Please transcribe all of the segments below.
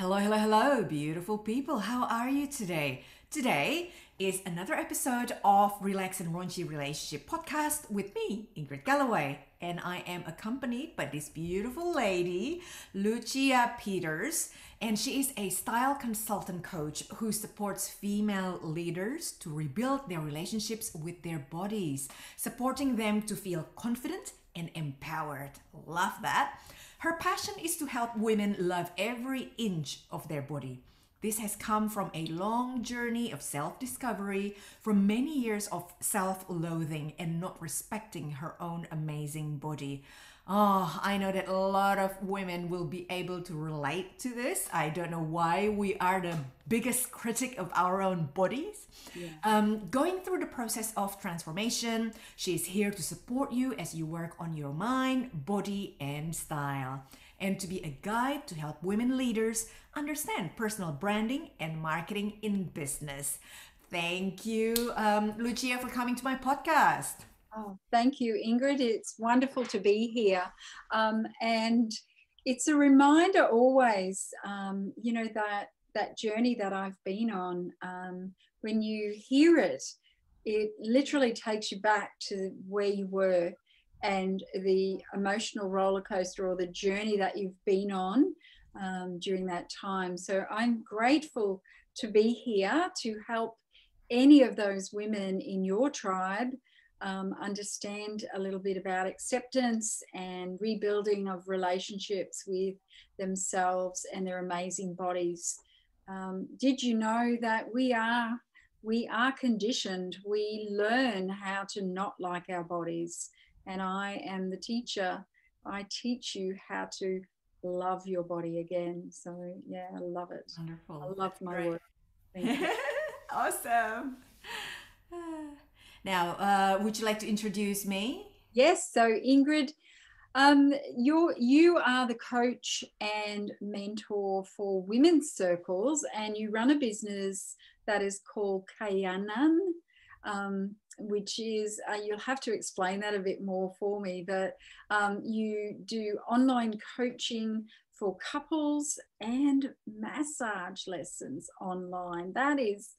Hello, hello, hello, beautiful people. How are you today? Today is another episode of Relax and Raunchy Relationship Podcast with me, Ingrid Galloway. And I am accompanied by this beautiful lady, Lucia Peters. And she is a style consultant coach who supports female leaders to rebuild their relationships with their bodies, supporting them to feel confident and empowered. Love that. Her passion is to help women love every inch of their body. This has come from a long journey of self-discovery, from many years of self-loathing and not respecting her own amazing body. Oh, I know that a lot of women will be able to relate to this. I don't know why we are the biggest critic of our own bodies. Going through the process of transformation, she is here to support you as you work on your mind, body, and style, and to be a guide to help women leaders understand personal branding and marketing in business. Thank you, Lucia, for coming to my podcast. Oh, thank you, Ingrid. It's wonderful to be here. And it's a reminder always, that journey that I've been on, when you hear it, it literally takes you back to where you were and the emotional roller coaster or the journey that you've been on during that time. So I'm grateful to be here to help any of those women in your tribe understand a little bit about acceptance and rebuilding of relationships with themselves and their amazing bodies. Did you know that we are conditioned? We learn how to not like our bodies, and I am the teacher. I teach you how to love your body again. So yeah, I love it. Wonderful. I love my Great. work. Thank you. Awesome. Now, would you like to introduce me? Yes, so Ingrid, you are the coach and mentor for women's circles, and you run a business that is called Kahyangan, which is, you'll have to explain that a bit more for me, but you do online coaching for couples and massage lessons online. That is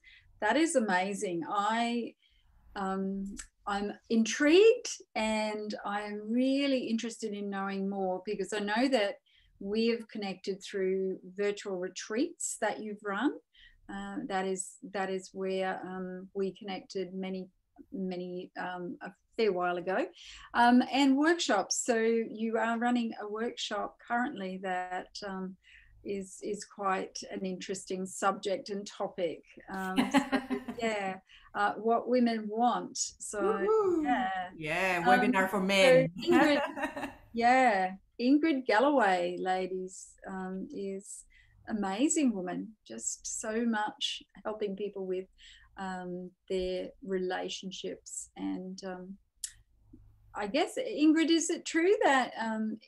amazing. I'm intrigued, and I'm really interested in knowing more, because I know that we've connected through virtual retreats that you've run. That is where we connected a fair while ago, and workshops. So you are running a workshop currently that is quite an interesting subject and topic. So, yeah, what women want. So Woohoo. yeah, Yeah, webinar for so men. Ingrid, yeah, Ingrid Galloway, ladies, is amazing woman. Just so much helping people with their relationships. And I guess, Ingrid, is it true that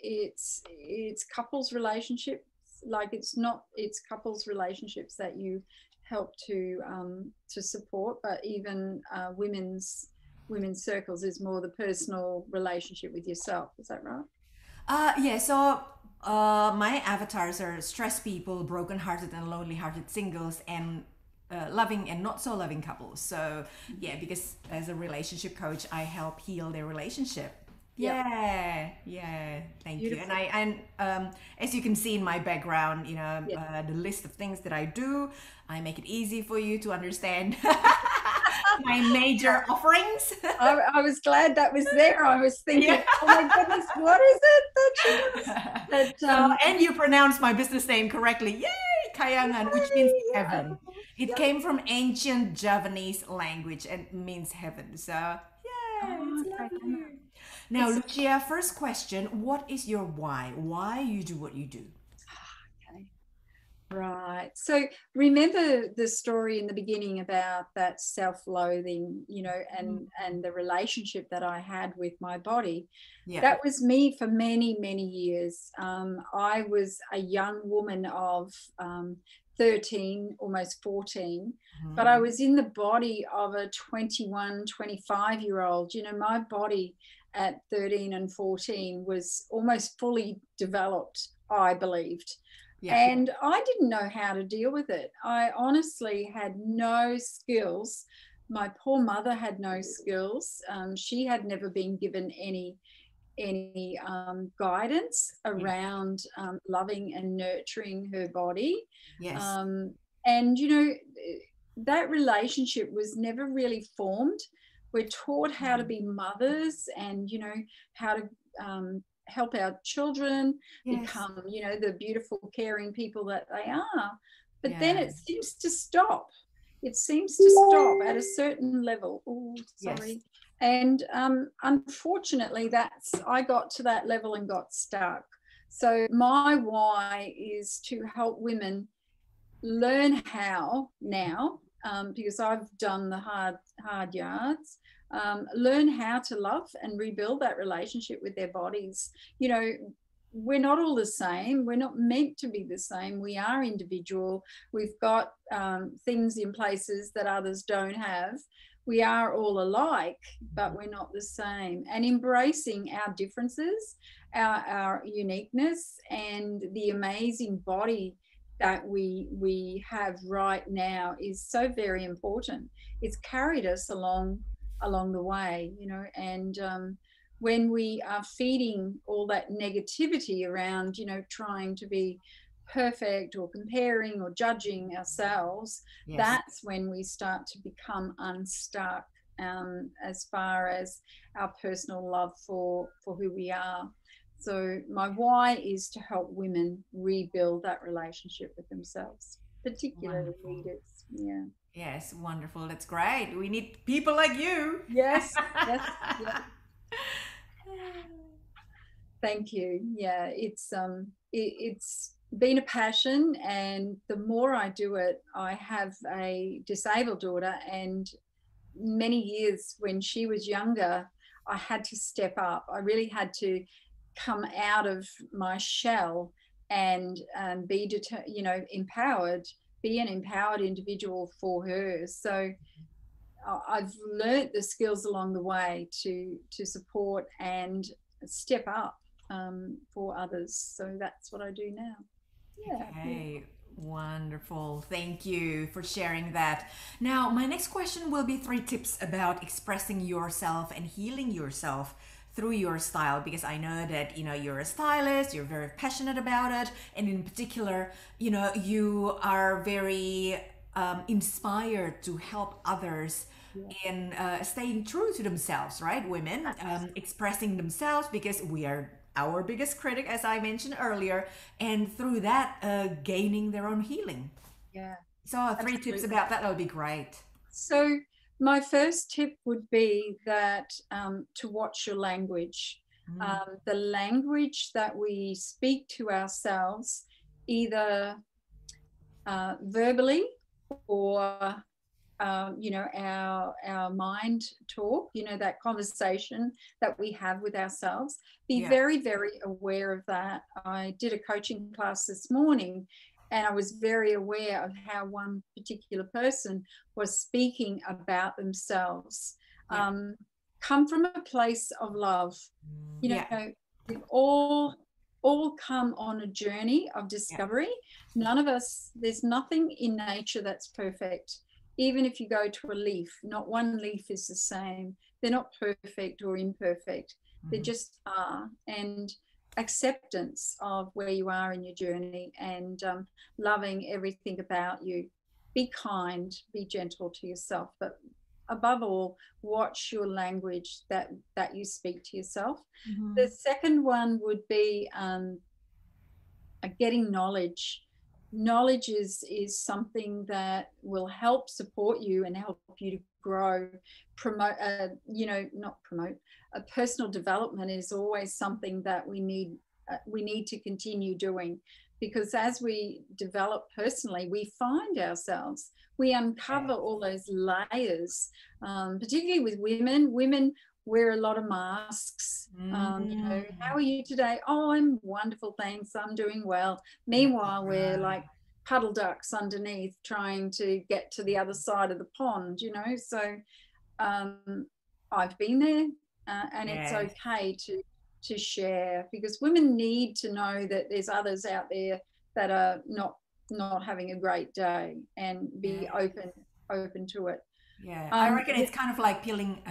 it's couples relationships? Like it's couples relationships that you help to support, but even women's circles is more the personal relationship with yourself. Is that right? Yeah, so my avatars are stressed people, broken-hearted and lonely-hearted singles, and loving and not so loving couples. So yeah, because as a relationship coach, I help heal their relationship. Yep. Yeah, thank you. Beautiful. And as you can see in my background, Yep. the list of things that I do, I make it easy for you to understand my major offerings. I was glad that was there. I was thinking, Yeah. oh my goodness, what is it that she does? But So, and you pronounced my business name correctly. Yay! Kahyangan, which means yeah, heaven. It came from ancient Javanese language and means heaven. So, yeah, it's oh, lovely. Kahyangan. Now, It's Lucia, first question, what is your why? Why you do what you do? okay. Right. So remember the story in the beginning about that self-loathing, and the relationship that I had with my body. Yeah. That was me for many, many years. I was a young woman of 13, almost 14, but I was in the body of a 21, 25-year-old. My body at 13 and 14 was almost fully developed, I believed. Yeah. And I didn't know how to deal with it. I honestly had no skills. My poor mother had no skills. She had never been given any guidance Yeah. around loving and nurturing her body. Yes. Um, and, you know, that relationship was never really formed. We're taught how to be mothers and, you know, how to help our children Yes. become, you know, the beautiful, caring people that they are. But then Yeah. it seems to stop. It seems to stop at a certain level. Oh, Yes. sorry. And unfortunately, I got to that level and got stuck. So my why is to help women learn how now, because I've done the hard yards, learn how to love and rebuild that relationship with their bodies. You know, we're not all the same. We're not meant to be the same. We are individual. We've got things in places that others don't have. We are all alike, but we're not the same. And embracing our differences, our uniqueness, and the amazing body that we have right now is so very important. It's carried us along the way, you know, and when we are feeding all that negativity around, you know, trying to be perfect or comparing or judging ourselves, Yes. that's when we start to become unstuck as far as our personal love for who we are. So my why is to help women rebuild that relationship with themselves, particularly Wonderful. leaders. Yeah. Yes, wonderful. That's great. We need people like you. Yes. Yes. Yeah. Thank you. Yeah, it's been a passion, and the more I do it, I have a disabled daughter, and many years when she was younger, I had to step up. I really had to come out of my shell and be you know, empowered, be an empowered individual for her. So I've learnt the skills along the way to support and step up for others. So that's what I do now. Yeah, Okay, beautiful. wonderful. Thank you for sharing that. Now, my next question will be 3 tips about expressing yourself and healing yourself through your style, because I know that you're a stylist, you're very passionate about it, and in particular, you are very inspired to help others Yeah, in staying true to themselves, right? Women expressing themselves, because we are our biggest critic, as I mentioned earlier, and through that, gaining their own healing. yeah, So, 3 tips absolutely. about that would be great. So my first tip would be that to watch your language. Mm, The language that we speak to ourselves, either verbally or you know, our mind talk, you know, that conversation that we have with ourselves. Be yeah, very, very aware of that. I did a coaching class this morning, and I was very aware of how one particular person was speaking about themselves. yeah, Come from a place of love. You yeah, know, we've all come on a journey of yeah. discovery. None of us, there's nothing in nature that's perfect. Even if you go to a leaf, not one leaf is the same. They're not perfect or imperfect. They Mhm. just are. And acceptance of where you are in your journey, and loving everything about you. Be kind, be gentle to yourself, but above all, watch your language that you speak to yourself. The Mhm. second one would be getting knowledge. Knowledge is something that will help support you and help you to grow. Promote, you know, not promote. Personal development is always something that we need. We need to continue doing, because as we develop personally, we find ourselves. We uncover Yes. all those layers, particularly with women. Women wear a lot of masks. You know, how Mm. are you today? Oh, I'm wonderful, thanks. I'm doing well. That's Meanwhile, we're right. like puddle ducks underneath trying to get to the other side of the pond, you know. So um, I've been there, and it's Yes. okay to share, because women need to know that there's others out there that are not having a great day, and be Yeah. open to it. Yeah, I reckon The it's kind of like peeling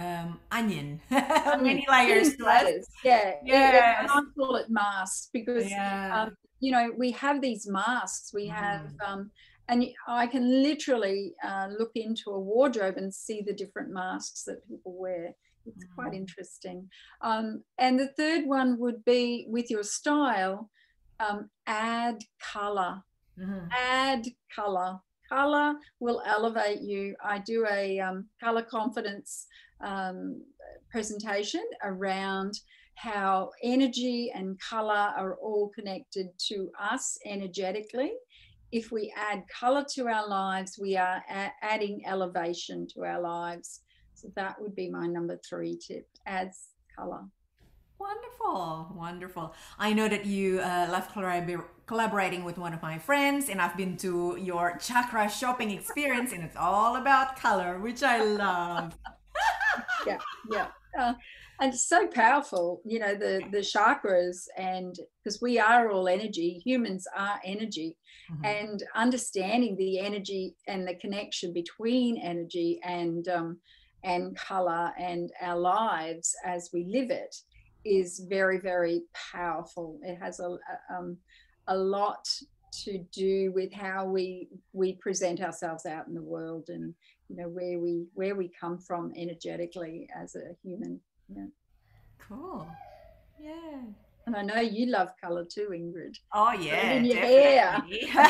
onion, onion, many layers peeling to us. layers, yeah. And Yes. I call it masks because Yeah. you know, we have these masks. We have Mm. and I can literally look into a wardrobe and see the different masks that people wear. It's quite Mm. interesting. And the third one would be, with your style, add color. Mhm. Add color. Color will elevate you. I do a color confidence um, presentation around how energy and color are all connected to us energetically. If we add color to our lives, we are adding elevation to our lives. So that would be my number 3 tip: adds color. Wonderful, wonderful. I know that you love collaborating with one of my friends, and I've been to your chakra shopping experience, and it's all about color, which I love. Yeah, yeah. And it's so powerful, you know, the chakras, and because we are all energy, humans are energy, Mhm. and understanding the energy and the connection between energy and color and our lives as we live it is very, very powerful. It has a lot to do with how we present ourselves out in the world, and you know, where we come from energetically as a human. Yeah. Cool. Yeah. And I know you love color too, Ingrid. Oh You've got it in yeah, your hair. definitely. In your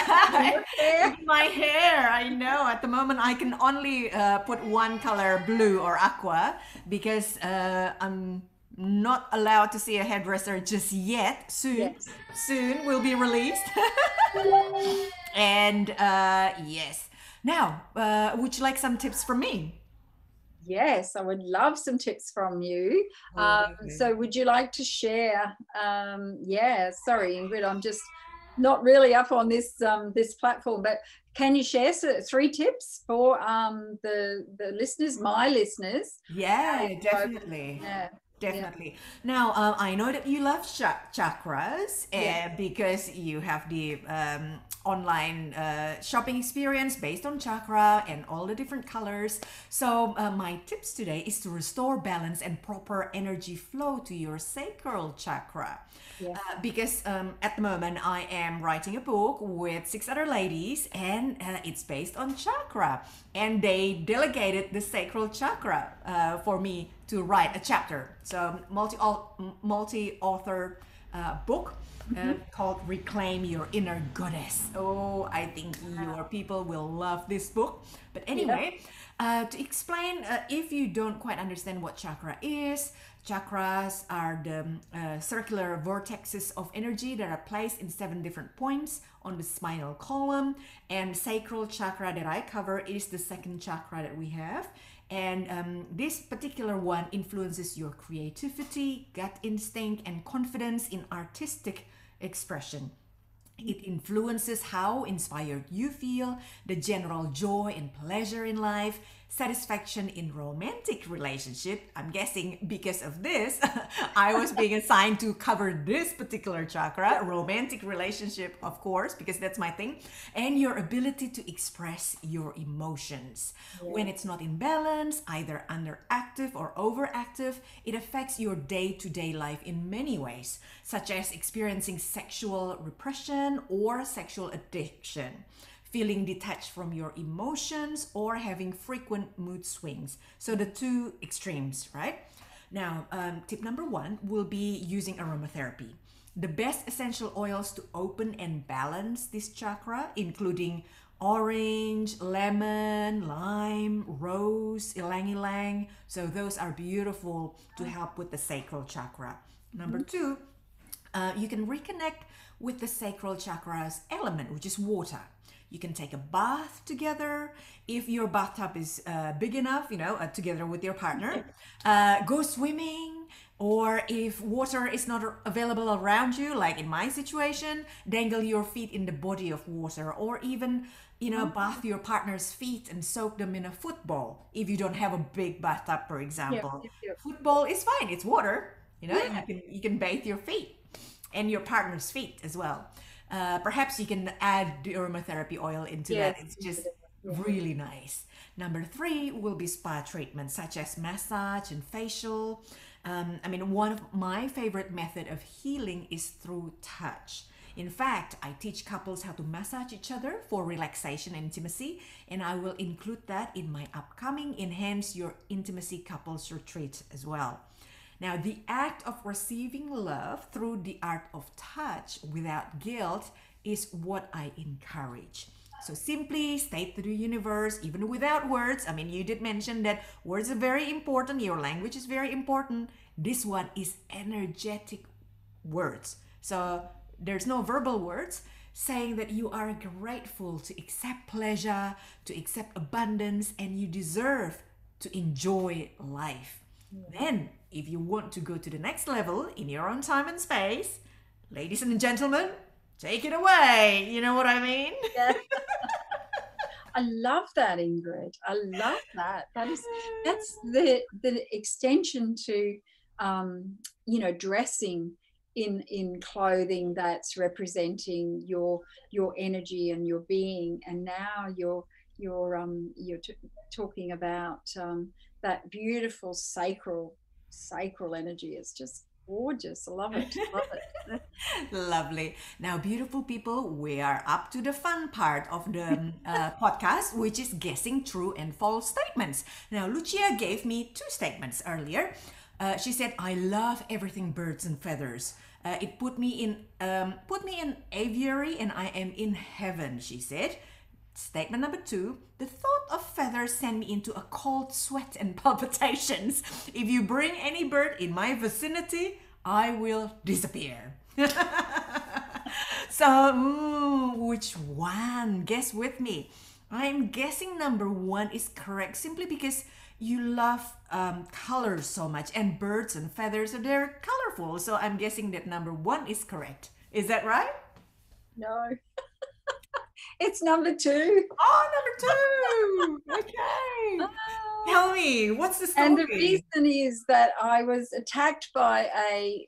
hair. Even my hair, I know. At the moment, I can only put one color, blue or aqua, because I'm not allowed to see a hairdresser just yet. Soon, Yes. soon will be released. And yes. Now, would you like some tips from me? Yes, I would love some tips from you. Oh, lovely. So would you like to share? Yeah, sorry, Ingrid, I'm just not really up on this platform, but can you share 3 tips for the listeners, my listeners? Yeah, So, definitely. yeah, yeah, Definitely. Now, I know that you love chakras yeah. because you have the online shopping experience based on chakra and all the different colors. So, my tips today is to restore balance and proper energy flow to your sacral chakra. Yeah. Because at the moment I am writing a book with 6 other ladies, and it's based on chakra, and they delegated the sacral chakra for me to write a chapter. So multi author book Mhm. called Reclaim Your Inner Goddess. Oh, I think your people will love this book. But Yeah. anyway, to explain, if you don't quite understand what chakra is, chakras are the circular vortexes of energy that are placed in 7 different points on the spinal column. And sacral chakra that I cover is the second chakra that we have. And this particular one influences your creativity, gut instinct, and confidence in artistic expression. It influences how inspired you feel, the general joy and pleasure in life, satisfaction in romantic relationship. I'm guessing because of this, I was being assigned to cover this particular chakra, romantic relationship, of course, because that's my thing, and your ability to express your emotions. When Yeah. it's not in balance, either underactive or overactive, it affects your day-to-day life in many ways, such as experiencing sexual repression or sexual addiction, feeling detached from your emotions, or having frequent mood swings. So the 2 extremes, right? Now, tip number 1 will be using aromatherapy. The best essential oils to open and balance this chakra, including orange, lemon, lime, rose, ylang ylang. So those are beautiful to help with the sacral chakra. Number Mhm. 2, you can reconnect with the sacral chakra's element, which is water. You can take a bath together. If your bathtub is big enough, together with your partner, go swimming. Or if water is not available around you, like in my situation, dangle your feet in the body of water, or even, bath your partner's feet and soak them in a football. If you don't have a big bathtub, for Yep, example, yep, yep. football is fine. It's water. You Yeah. can bathe your feet. and your partner's feet as well. Perhaps you can add the aromatherapy oil into that. Yes. It's just Yeah. really nice. Number 3 will be spa treatments such as massage and facial. One of my favorite method of healing is through touch. In fact, I teach couples how to massage each other for relaxation and intimacy, and I will include that in my upcoming Enhance Your Intimacy Couples Retreat as well. Now, the act of receiving love through the art of touch without guilt is what I encourage. So simply state to the universe, even without words. You did mention that words are very important, your language is very important. This one is energetic words. So there's no verbal words, saying that you are grateful to accept pleasure, to accept abundance, and you deserve to enjoy life. Then, if you want to go to the next level in your own time and space, ladies and gentlemen, take it away. You know what I mean? Yeah. I love that, Ingrid. I love that. That's the extension to dressing in clothing that's representing your energy and your being. And now you're talking about that beautiful sacral energy. It's just gorgeous. I love it. Love it. Lovely. Now, beautiful people, we are up to the fun part of the podcast, which is guessing true and false statements. Now, Lucia gave me 2 statements earlier. She said, "I love everything birds and feathers. It put me in aviary, and I am in heaven," she said. Statement number 2, "The thought of feathers sent me into a cold sweat and palpitations. If you bring any bird in my vicinity, I will disappear." So, which one? Guess with me. I'm guessing number 1 is correct simply because you love colors so much, and birds and feathers, they're colorful. So I'm guessing that number 1 is correct. Is that right? No. It's number 2. Oh, number 2. Okay. Tell me, what's the story? And the reason is that I was attacked by a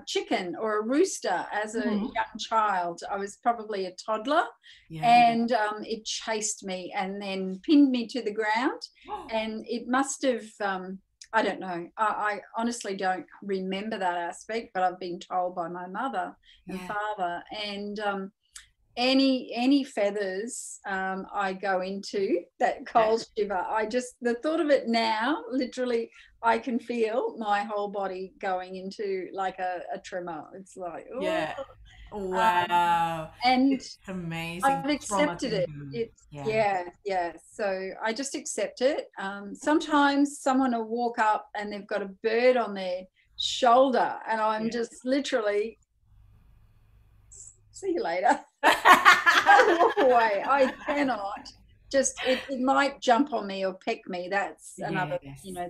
chicken or a rooster as a young child. I was probably a toddler, and it chased me and then pinned me to the ground. And it must have, I don't know, I honestly don't remember that aspect, but I've been told by my mother and father. And any feathers I go into, that cold shiver, the thought of it now, literally, I can feel my whole body going into like a tremor. It's like, oh. Yeah. Wow. And it's amazing. I've accepted it. It's so I just accept it. Sometimes someone will walk up and they've got a bird on their shoulder, and I'm just literally, see you later. I walk away. I cannot. Just it might jump on me or peck me. That's another,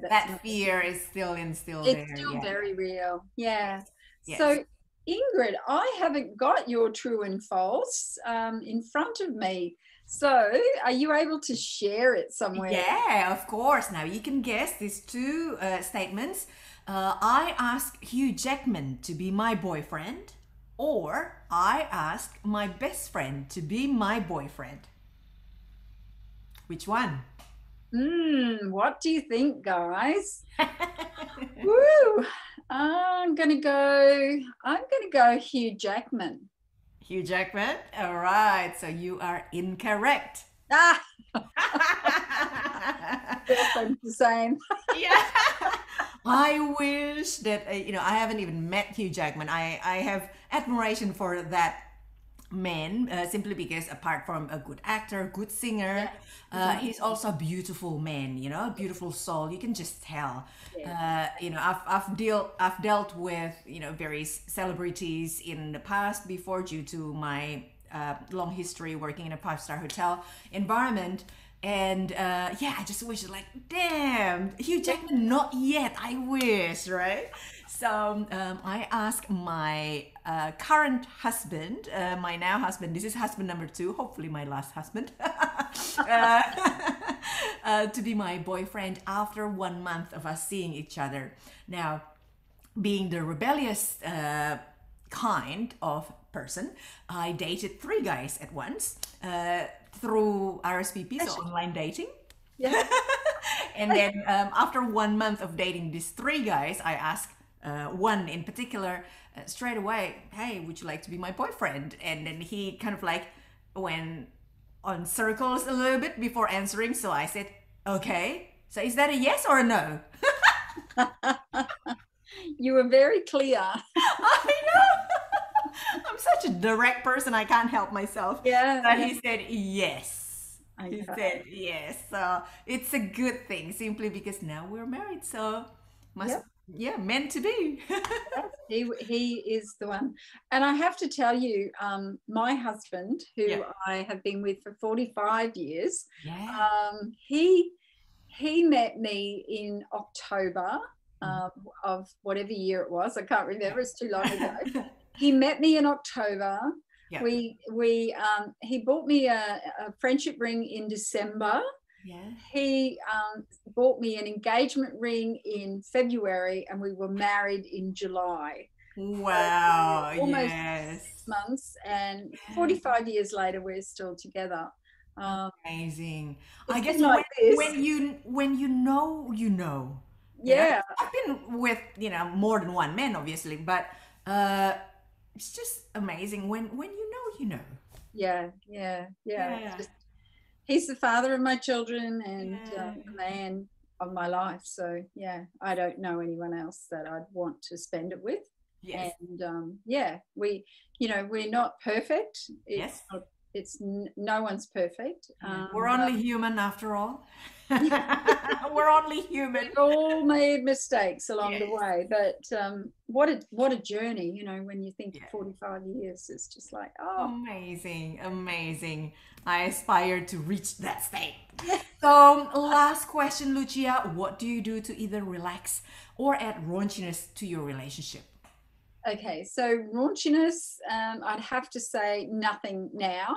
that fear is still instilled there. It's still very real. Yeah. Yes. So Ingrid, I haven't got your true and false in front of me. So are you able to share it somewhere? Yeah, of course. Now you can guess these 2 statements. I asked Hugh Jackman to be my boyfriend, or I asked my best friend to be my boyfriend. Which one? What do you think, guys? Woo! I'm gonna go Hugh Jackman. Hugh Jackman? All right, so you are incorrect. Girlfriend's the same. Yeah. I wish that, I haven't even met Hugh Jackman. I have admiration for that man, simply because apart from a good actor, good singer, he's also a beautiful man, a beautiful soul. You can just tell. I've dealt with, various celebrities in the past before, due to my long history working in a 5-star hotel environment. And I just wish, like, damn, Hugh Jackman, not yet. I wish, right? So I asked my current husband, my now husband, this is husband number 2, hopefully my last husband, to be my boyfriend after 1 month of us seeing each other. Now, being the rebellious kind of person. I dated 3 guys at once through RSVP, so online dating. Yeah. And then after 1 month of dating these 3 guys, I asked one in particular straight away, "Hey, would you like to be my boyfriend?" And then he kind of like went on circles a little bit before answering. So I said, "Okay. So is that a yes or a no?" You were very clear. I know. I'm such a direct person. I can't help myself. Yeah. But he said yes. He Okay. said yes. So it's a good thing simply because now we're married. So must, Yep. yeah, meant to be. He is the one. And I have to tell you, my husband, who Yeah. I have been with for 45 years, Yeah. he met me in October of whatever year it was. I can't remember. It's too long ago. He met me in October. Yeah. He bought me a friendship ring in December. Yeah. He bought me an engagement ring in February, and we were married in July. Wow. So almost Yes. 6 months, and 45 years later, we're still together. Amazing. I It's guess been like this. when you know, you know. You know, Yeah, I've been with, more than one man, obviously, but it's just amazing when you know, you know. yeah. It's Yeah. just, he's the father of my children and Yeah. the man of my life. So yeah, I don't know anyone else that I'd want to spend it with. Yes. And yeah, we're not perfect. Yes. No one's perfect. Yeah. We're But only human after all. We're only human. we've all made mistakes along the Yes. way. But what a journey, when you think Yeah. 45 years, it's just like, oh, Amazing, amazing. I aspire to reach that state. So, last question, Lucia. What do you do to either relax or add raunchiness to your relationship? okay. So raunchiness, I'd have to say nothing now.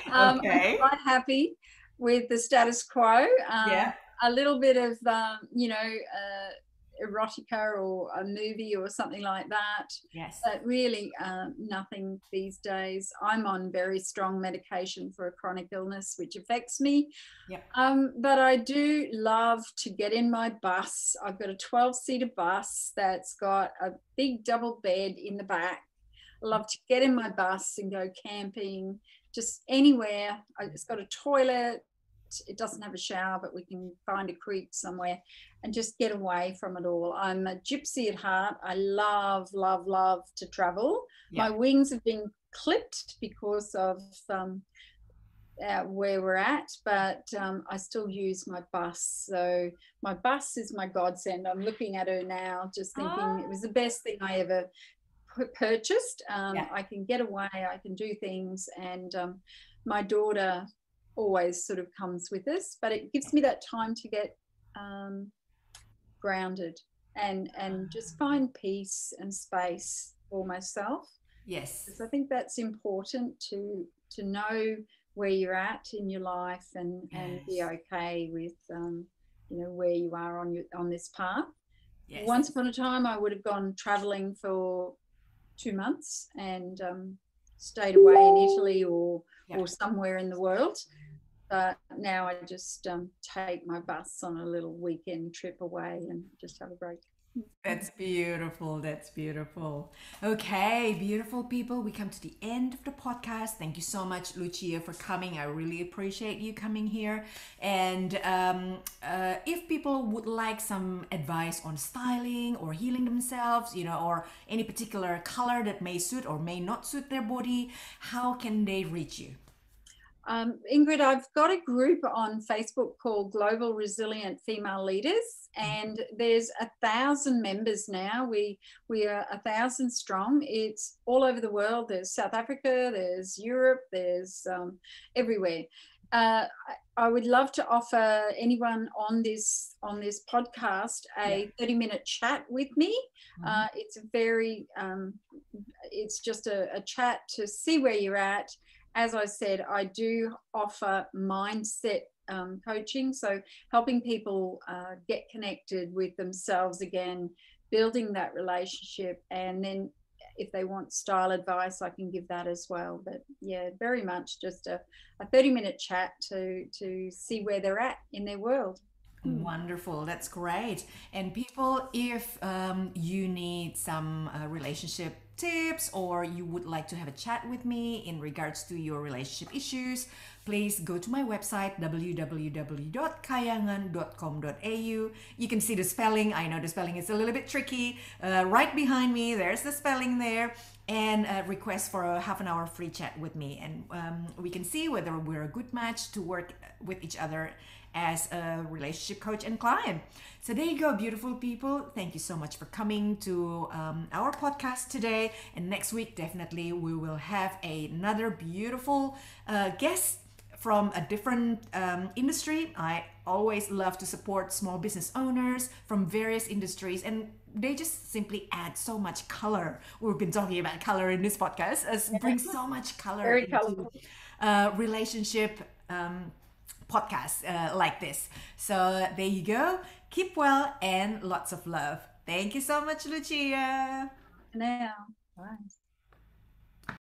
I'm Okay. quite happy with the status quo. Yeah. A little bit of, erotica or a movie or something like that. Yes. But really, nothing these days. I'm on very strong medication for a chronic illness, which affects me. Yep. But I do love to get in my bus. I've got a 12-seater bus that's got a big double bed in the back. I love to get in my bus and go camping, just anywhere. It's got a toilet. It doesn't have a shower, but we can find a creek somewhere and just get away from it all. I'm a gypsy at heart. I love, love, love to travel. Yeah. My wings have been clipped because of where we're at, but I still use my bus. So my bus is my godsend. I'm looking at her now, just thinking it was the best thing I ever purchased. Yeah. I can get away, I can do things, and my daughter always sort of comes with us, but it gives me that time to get grounded and just find peace and space for myself. Yes. Because I think that's important to know where you're at in your life and be Yes. okay with where you are on this path. Yes. Once upon a time, I would have gone traveling for 2 months and stayed away in Italy or somewhere in the world. But now I just take my bus on a little weekend trip away and just have a break. That's beautiful. That's beautiful. Okay, beautiful people. We come to the end of the podcast. Thank you so much, Lucia, for coming. I really appreciate you coming here. And if people would like some advice on styling or healing themselves, or any particular color that may suit or may not suit their body, how can they reach you? Ingrid, I've got a group on Facebook called Global Resilient Female Leaders, and there's 1,000 members now. We are 1,000 strong. It's all over the world. There's South Africa, there's Europe, there's everywhere. I would love to offer anyone on this podcast a 30-minute chat with me. It's it's just a chat to see where you're at. As I said, I do offer mindset coaching, so helping people get connected with themselves again, building that relationship. And then if they want style advice, I can give that as well. But yeah, very much just a 30-minute chat to see where they're at in their world. Wonderful, that's great. And people, if you need some relationship tips or you would like to have a chat with me in regards to your relationship issues, please go to my website www.kahyangan.com.au. You can see the spelling. I know the spelling is a little bit tricky. Right behind me, there's the spelling there. And request for a half an hour free chat with me, and we can see whether we're a good match to work with each other as a relationship coach and client. So there you go, beautiful people. Thank you so much for coming to our podcast today. And next week, definitely, we will have another beautiful guest from a different industry. I always love to support small business owners from various industries, and they just simply add so much color. We've been talking about color in this podcast, as brings so much color Very into colorful. relationship podcasts like this. So there you go. Keep well and lots of love. Thank you so much, Lucia. Now, right.